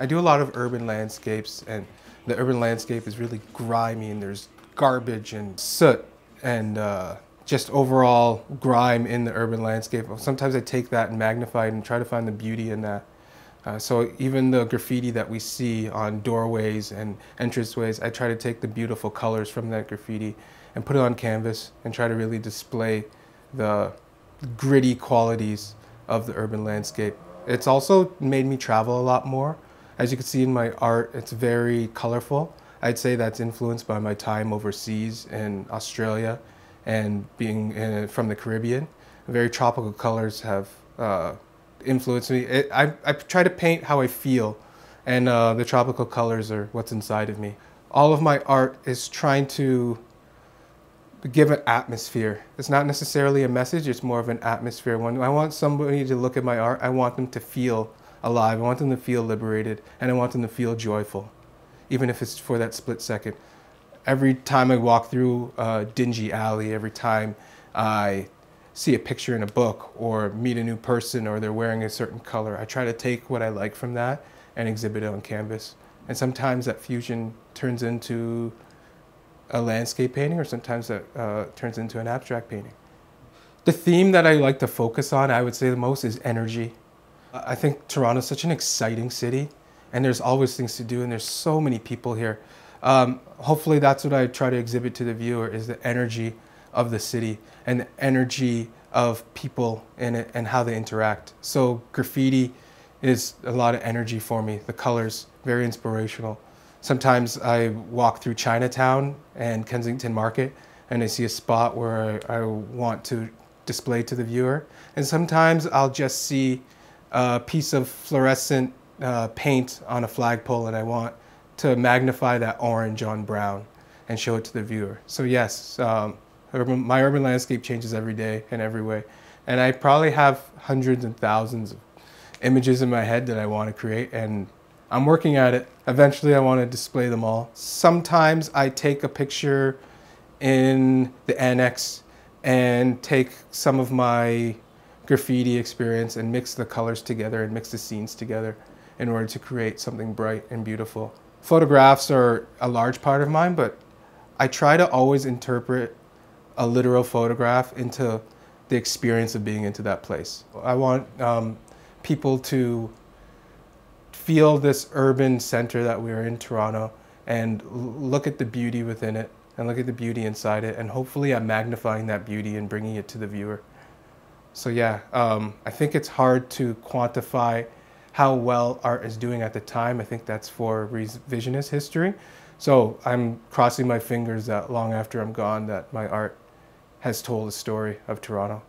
I do a lot of urban landscapes, and the urban landscape is really grimy, and there's garbage and soot and just overall grime in the urban landscape. Sometimes I take that and magnify it and try to find the beauty in that. So even the graffiti that we see on doorways and entranceways, I try to take the beautiful colors from that graffiti and put it on canvas and try to really display the gritty qualities of the urban landscape. It's also made me travel a lot more. As you can see in my art, it's very colorful. I'd say that's influenced by my time overseas in Australia and being from the Caribbean. Very tropical colors have influenced me. I try to paint how I feel, and the tropical colors are what's inside of me. All of my art is trying to give an atmosphere. It's not necessarily a message, it's more of an atmosphere. When I want somebody to look at my art, I want them to feel alive, I want them to feel liberated, and I want them to feel joyful, even if it's for that split second. Every time I walk through a dingy alley, every time I see a picture in a book or meet a new person or they're wearing a certain color, I try to take what I like from that and exhibit it on canvas. And sometimes that fusion turns into a landscape painting, or sometimes that turns into an abstract painting. The theme that I like to focus on, I would say the most, is energy. I think Toronto's such an exciting city, and there's always things to do, and there's so many people here. Hopefully that's what I try to exhibit to the viewer, is the energy of the city and the energy of people in it and how they interact. So graffiti is a lot of energy for me. The colors, very inspirational. Sometimes I walk through Chinatown and Kensington Market and I see a spot where I want to display to the viewer. And sometimes I'll just see a piece of fluorescent paint on a flagpole and I want to magnify that orange on brown and show it to the viewer. So yes, my urban landscape changes every day in every way. And I probably have hundreds and thousands of images in my head that I want to create, and I'm working at it. Eventually I want to display them all. Sometimes I take a picture in the annex and take some of my graffiti experience and mix the colors together and mix the scenes together in order to create something bright and beautiful. Photographs are a large part of mine, but I try to always interpret a literal photograph into the experience of being into that place. I want people to feel this urban center that we're in, Toronto, and look at the beauty within it and look at the beauty inside it, and hopefully I'm magnifying that beauty and bringing it to the viewer. So yeah, I think it's hard to quantify how well art is doing at the time. I think that's for revisionist history. So I'm crossing my fingers that long after I'm gone that my art has told the story of Toronto.